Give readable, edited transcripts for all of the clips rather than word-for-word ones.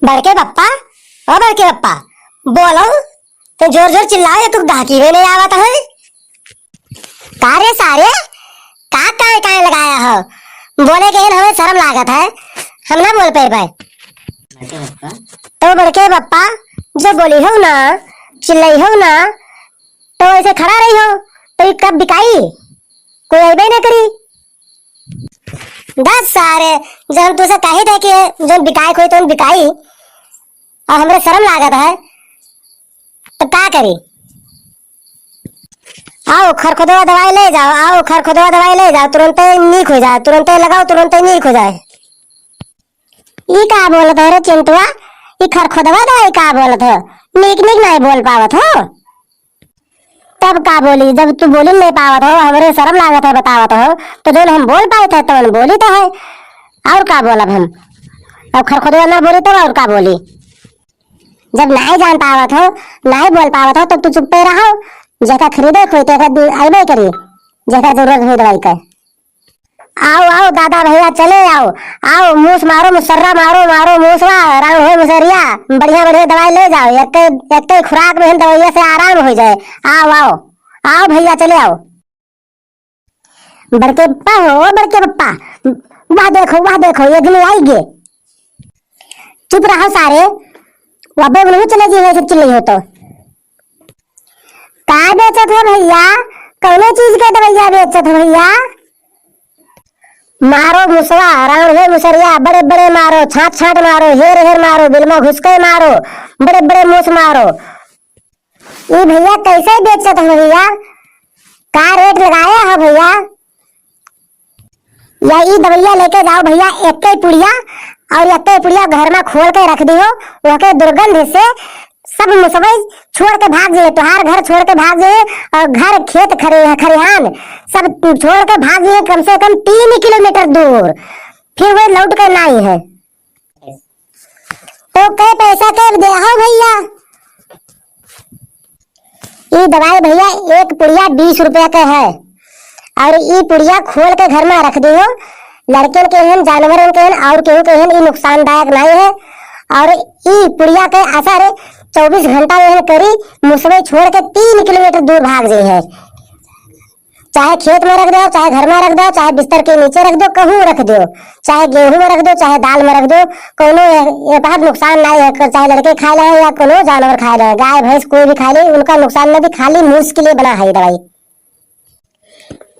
बड़के पप्पा, ओ बड़के पप्पा, बोलो। तो जोर जोर चिल्लाओ, तू गाकी में नहीं आवत है। कारे सारे का काय लगाया हो? बोले के हमें शर्म लागत है, हम ना बोल पाए। तो बड़के पप्पा, जो बोली हो ना, चिल्लाई हो ना, तो ऐसे खड़ा रही हो तो कब बिकाई? कोई अबे ना करी। दस सारे जब तुझे कही थे कि जो बिकाई कोई तो बिकाई, और हमरे शर्म लागत है तो क्या करी? आओ खरखुदवा दवाई ले जाओ, आओ खरखुदवा दवाई ले जाओ, तुरंत नीक हो जाए, तुरंत लगाओ, तुरंत नीक हो जाए। ये का बोलत है रे चिंटुआ? ये खरखुदवा दवाई का बोलत है? नीक नीक नहीं बोल पावत हो। तब का बोली? जब तू बोली नहीं पावत हो, हमरे शर्म लागत है बतावत हो, तो जो हम बोल पाए थे तो बोली तो है। और का बोलब हम? अब खरखुदवा ना बोली तब और का बोली? जब नहीं जान पावत हो, नहीं बोल पावत हो, तो तू चुप पे रहो। जैसा खरीदे कोई तो अबे करी, जैसा जरूरत हो दवाई का। आओ आओ दादा भैया चले आओ, आओ मूस मारो, मुसर्रा मारो, मारो मूसवा, राउंड हो मुसरिया, बढ़िया बढ़िया दवाई ले जाओ, एक खुराक में दवाइया से आराम हो जाए। आओ आओ आओ भैया चले आओ। बड़के पप्पा हो, बड़के पप्पा, वह देखो ये दिन आएंगे। चुप रहो सारे, वबे नहीं चले जी वैसे चिल्ली हो तो। का बेचत हो भैया? कौन चीज का दवाइया बेचत हो भैया? मारो मुसवा, राउंड है मुसरिया, बड़े बड़े मारो, छाट छाट मारो, हेर हेर मारो, बिल में घुस के मारो, बड़े बड़े मूस मारो। ये भैया कैसे बेचत हो भैया? का रेट लगाया है भैया? या ये दवाइया लेके जाओ भैया, एक ही पुड़िया, और एक ही पुड़िया घर में खोल के रख दियो, वह के दुर्गंध से सब मुसवे छोड़ के भाग जाए, तुहार घर छोड़ के भाग जाए, और घर खेत खरिहान सब छोड़ के भाग जाए, कम से कम 3 किलोमीटर दूर, फिर वो लौट कर नहीं है। तो कई पैसा के दे हो भैया? ये दवाई भैया एक पुड़िया 20 रुपया का है, और ये पुड़िया खोल के घर में रख दियो, लड़के के हन, जानवर के हन, और केहू के हन, ये नुकसानदायक नहीं है। और ये पुड़िया के असर 24 घंटा यह करी, मुसवे छोड़ के 3 किलोमीटर दूर भाग जाए है। चाहे खेत में रख दो, चाहे घर में रख दो, चाहे बिस्तर के नीचे रख दो, कहूँ रख दो, चाहे गेहूं में रख दो, चाहे दाल में रख दो, कोनो नुकसान नहीं है। चाहे लड़के खा ले या कोनो जानवर खा ले, गाय भैंस कोई भी खा ले, उनका नुकसान नहीं, खाली मूस के लिए बना है दवाई।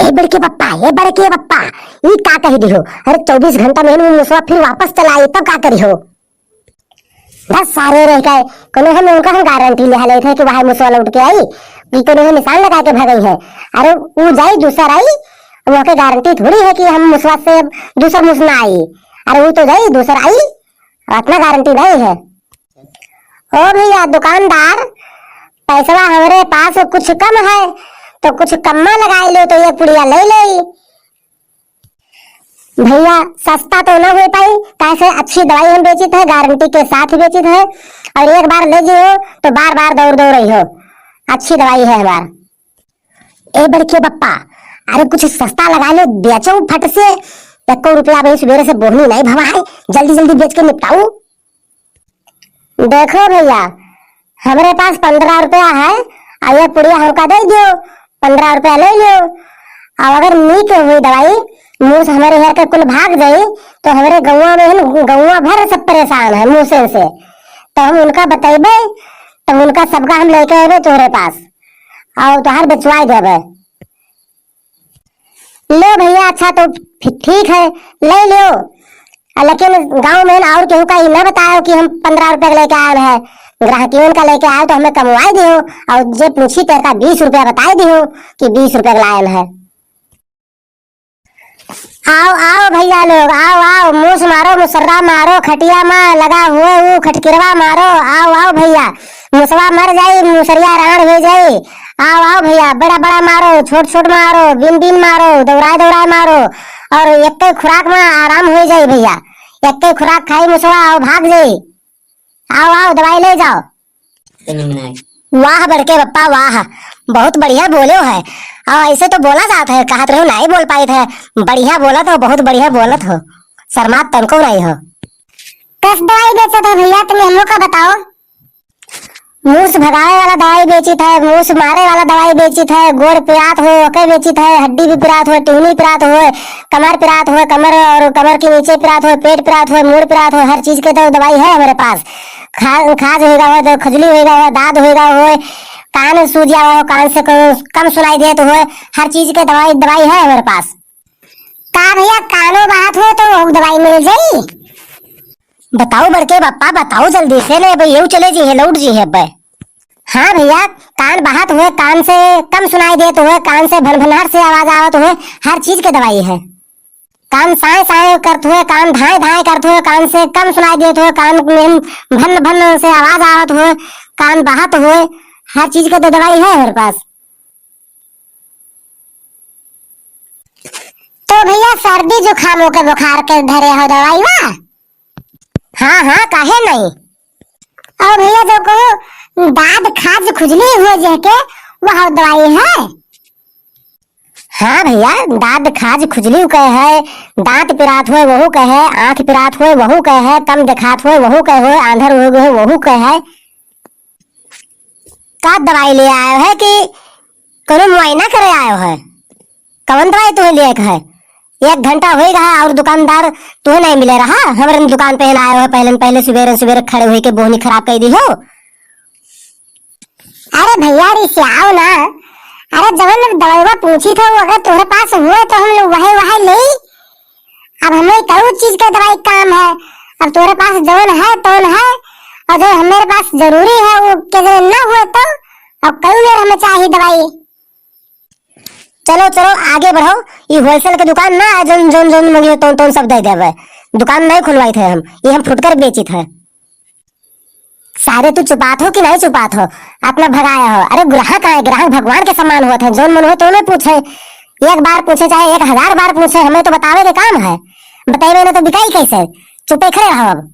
ए बड़के पप्पा, ये बड़के पप्पा, ये का कही दी हो? अरे 24 घंटा में मुसवा फिर वापस चलाए तब का करी हो? बस सारे रह गए, कोनो हम उनका हम गारंटी ले लेते कि वहां मुसवा लौट के आई, कोनो हम निशान लगा के भगई है। अरे वो जाई दूसरा आई, वो के गारंटी थोड़ी है कि हम मुसवा से दूसरा मुस ना आई। अरे वो तो जाई दूसरा आई, अपना गारंटी नहीं है। ओ भैया दुकानदार, पैसा हमारे पास कुछ कम है, तो कुछ कम्मा लगा लो, तो ये पुड़िया ले ले भैया। सस्ता तो ना हो पाई, कैसे अच्छी दवाई हम बेचित है, गारंटी के साथ बेचित है, और एक बार ले जियो तो बार बार दौड़ दौड़ रही हो, अच्छी दवाई है हमार। ए बड़के पप्पा, अरे कुछ सस्ता लगा लो, बेचो फट से, 1 रुपया भाई सवेरे से बोहनी नहीं भवा है, जल्दी जल्दी बेच के निपटाओ। देखो भैया, हमारे पास 15 रुपया है, और ये पुड़िया हमका दे दो, 15 रुपया ले लो। और अगर नीक हुई दवाई, मूस हमारे यहाँ के कुल भाग गई, तो हमारे गौवा भर सब परेशान है मूसे से, तो हम उनका बतेबे, तो उनका सबका हम लेके आए तुम्हारे पास, और तुहार बेचवाई देवे। लो भैया, अच्छा तो ठीक है, ले लो, लेकिन गांव में और केहू का ना बताओ कि हम 15 रुपया लेके आए हैं, ग्राहकियों का लेके आओ तो हमें कमवाई दियो, और जे पूछी तेरा 20 रुपया बताई दियो कि 20 रुपया लायल है। आओ आओ भैया लोग, आओ आओ, मूस मारो, मुसर्रा मारो, खटिया में लगा हुए वो खटकिरवा मारो, आओ आओ भैया, मुसवा मर जाए, मुसरिया राण हो जाए। आओ आओ भैया, बड़ा बड़ा मारो, छोट छोट मारो, बिन बिन मारो, दौड़ाए दौड़ाए मारो, और एक खुराक में आराम हो जाए भैया, एक खुराक खाई मुसवा और भाग जाए। आओ आओ दवाई ले जाओ। वाह बड़के पप्पा वाह, बहुत बढ़िया बोले है। ऐसे तो बोला जाता है, कहा तो नहीं बोल पाए थे, बढ़िया बोला तो, बहुत बढ़िया बोलत हो, शर्मात तनको नहीं हो। दस दवाई बेचा था भैया, तुम हम लोग का बताओ। मूस भगावे वाला दवाई बेची था, मूस मारे वाला दवाई बेची था, गोड़ पिरात हो ओके बेची था, हड्डी भी पिरात हो, टूनी पिरात हो, कमर पिरात हो, कमर और कमर के नीचे पिरात हो, पेट पिरात हो, मूड पिरात हो, हर चीज के तो दवाई है हमारे पास। खाज होगा हो तो खजली होगा हो, दाद होगा हो, कान सूज जावा हो, कान से कम सुनाई दे तो हो, हर चीज के दवाई है हमारे पास। का भैया कानो बात हो तो दवाई मिल जाई? बताओ बड़के पप्पा, बताओ जल्दी से, ले भाई यू चले जी है, लौट जी है भाई। हाँ भैया, कान बहात हुए, कान से कम सुनाई देत हुए, कान से भनभनाहट से आवाज आवत हुए, हर चीज के दवाई है। कान साए साए करते हुए, कान धाए धाए करते हुए, कान से कम सुनाई देते हुए, कान में भन भन से आवाज आवत हुए, कान बहात हुए, हर चीज के तो दवाई है हमारे पास। तो भैया सर्दी जुकामों के बुखार के धरे हो दवाई वा? हाँ हाँ काहे नहीं। और भैया जो को दाद खाज खुजली हो जाके वह दवाई है? हाँ भैया, दाद खाज खुजली का है, दांत पिरात हुए वहू का है, आंख पिरात हुए वहू का है, कम दिखात हुए वहू का है, आंधर हो गए वहू का है। का दवाई ले आयो है कि कोनो मुआयना करे आयो है? कौन दवाई तुम्हें लिए है? 1 घंटा हो रहा और दुकानदार तुम्हें नहीं मिले रहा, हमारे दुकान पे आयो है पहले पहले सवेरे सवेरे खड़े हुए के बोहनी खराब कर दी हो। अरे भैया रिसियाओ ना, अरे जवन दवाई पूछी था वो अगर तुम्हारे पास हुए तो हम लोग वही वही ले। अब हमें कई चीज का दवाई काम है, अब तुम्हारे पास जवन है तो है, और जो हमारे पास जरूरी है वो के ना हुए तो अब कई बार हमें चाहिए दवाई। चलो चलो आगे बढ़ो, ये होलसेल की दुकान ना है, जोन जोन जोन मंगियो तो सब दे देवे। दुकान नहीं खुलवाई थे हम, ये हम फुटकर बेची थे। सारे तू चुपात हो कि नहीं चुपात हो, अपना भगाया हो। अरे ग्राहक आए, ग्राहक भगवान के समान हुआ थे, जोन मन हो तो पूछे, 1 बार पूछे चाहे 1000 बार पूछे, हमें तो बतावे के काम है। बताइए ना तो बिकाई कैसे, चुपे खड़े रहो। अब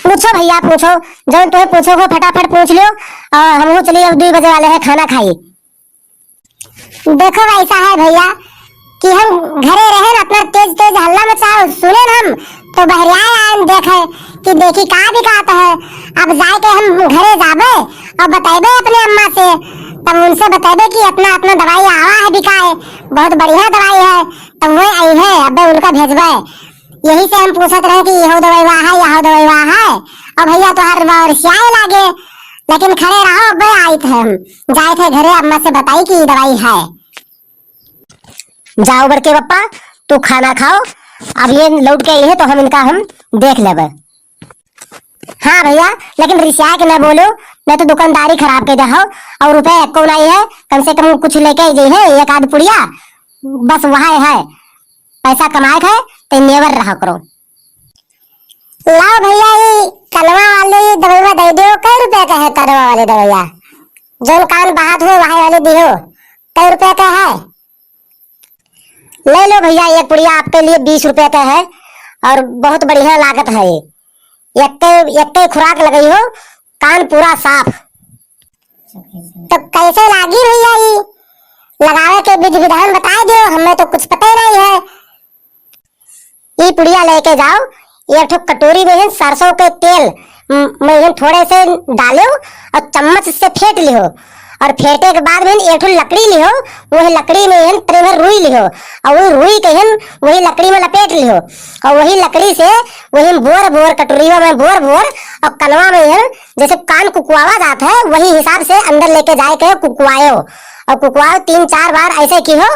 पूछो भैया पूछो, जो तुम्हें पूछो हो फटाफट पूछ लो, और हम चलिए अब 2 बजे वाले हैं, खाना खाइए। देखो ऐसा है भैया कि हम घरे रहे ना, अपना तेज तेज हल्ला मचाओ सुने ना हम तो बहरिया आए देखे कि देखी का बिकाता है। अब जाए के हम घरे जाबे और बताइबे अपने अम्मा से, तब उनसे बताइबे कि अपना अपना दवाई आवा है बिकाए, बहुत बढ़िया दवाई है, तब वो आई है अब उनका भेजबे। यही से हम पूछत रहे कि यहो दवाई वहाँ है, यहो दवाई वहाँ है। और भैया तो हर बार सियाए लागे, लेकिन खड़े रहो, अब आई थे हम जाए थे घरे, अम्मा से बताई कि दवाई है। जाओ बड़के पप्पा, तू खाना खाओ, अब ये लौट के है तो हम इनका देख लेबे। हाँ भैया, लेकिन रिसिया के ना बोलो, नहीं तो दुकानदारी खराब के जाओ, और रुपए एको नहीं है, कम से कम कुछ लेके जे है 1 आध पुड़िया बस वहाँ है, पैसा कमाए थे तो नेवर रहा करो। लाओ भैया ये कलवा वाली दवाई दे दो, कई रुपए का है कलवा वाली दवाइया? जो कान बात हो वही वाली दियो, कई रुपए का है? ले लो भैया, 1 पुड़िया आपके लिए 20 रुपए का है, और बहुत बढ़िया लागत है ये। एक खुराक लगाई हो, कान पूरा साफ। तो कैसे लागी भैया ये? लगावे के विधि विधान बता दो, हमें तो कुछ पता ही नहीं है। ये पुड़िया लेके जाओ, 1 कटोरी में सरसों के तेल में थोड़े से डालो और चम्मच से फेंट लियो, और फेंटे के बाद में 1 लकड़ी लियो, वही लकड़ी में त्रेभर रुई लियो, और वही रुई के वही लकड़ी में लपेट लियो, और वही लकड़ी से वही बोर बोर कटोरियों में बोर बोर और कलवा में जैसे कान कुकुआवा जाता है वही हिसाब से अंदर लेके जाए के कुकुआयो, और कुकुआओ 3-4 बार ऐसे की हो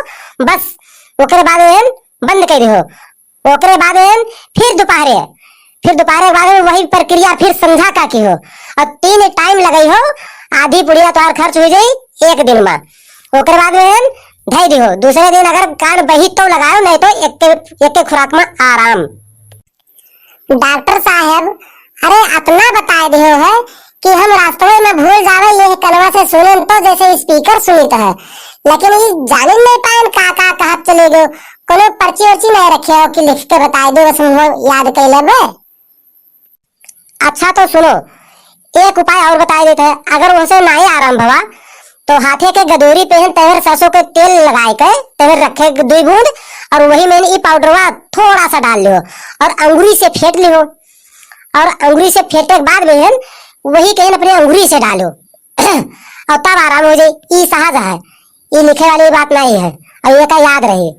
बस। ओकरे बाद बंद कर हो, ओकरे बाद फिर दोपहर बाद वही प्रक्रिया फिर समझा का की हो, और 3 टाइम लगाई हो, आधी पुड़िया तो खर्च हो जाई 1 दिन में। ओकरे बाद में ढाई दी हो, दूसरे दिन अगर कान बही तो लगाओ, नहीं तो एक खुराक में आराम। डॉक्टर साहब अरे इतना बता दियो है कि हम रास्ते में भूल जावे ये कलवा से सुने तो जैसे स्पीकर सुनित है, लेकिन ये जाने नहीं पाए का कहा चले गो, कोनो पर्ची वर्ची नहीं रखे हो कि लिख के बता दो, बस याद कर लेबे। अच्छा तो सुनो, एक उपाय और बता देते हैं, अगर वैसे नहीं आराम भवा तो हाथे के गदोरी पे तेवर सरसों के तेल लगाए के तेवर रखे 2 बूंद, और वही में ये पाउडरवा थोड़ा सा डाल लियो और अंगुरी से फेंट लियो, और अंगुरी से फेंटे के बाद में वही कहीं अपने अंगुरी से डालो और तब आराम हो जाए। ये सहज है, ये लिखे वाली बात नहीं है, और ये का याद रही।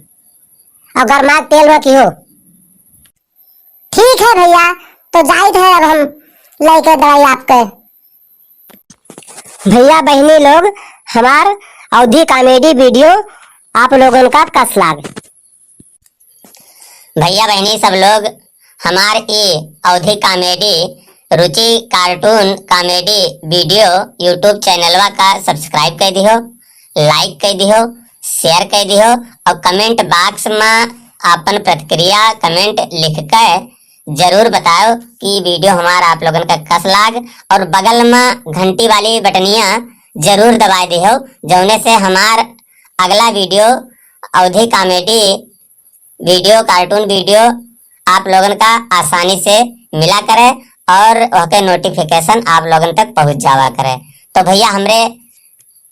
और गरमाग तेल में क्यों। ठीक है भैया, तो जाहिर है अब हम लेके दवाई आपके। भैया बहनी लोग, हमार अवधि कॉमेडी वीडियो आप लोगों का कस लाग। भैया बहनी सब लोग हमार ये अवधि कॉमेडी रुचि कार्टून कॉमेडी वीडियो यूट्यूब चैनलवा का सब्सक्राइब कर दिहो, लाइक कर दिहो, शेयर कर दिहो और कमेंट बॉक्स में अपन प्रतिक्रिया कमेंट लिख कर जरूर बताओ कि वीडियो हमारा आप लोगन का कस लाग। और बगल में घंटी वाली बटनिया जरूर दबा दिहो, जौने से हमार अगला वीडियो अवधि कॉमेडी वीडियो कार्टून वीडियो आप लोगन का आसानी से मिला करे और वह नोटिफिकेशन आप लोगन तक पहुंच जावा करे। तो भैया हमरे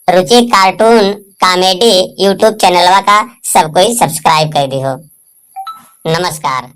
रुचि कार्टून कॉमेडी यूट्यूब चैनलवा का सब कोई सब्सक्राइब कर दिहो। नमस्कार।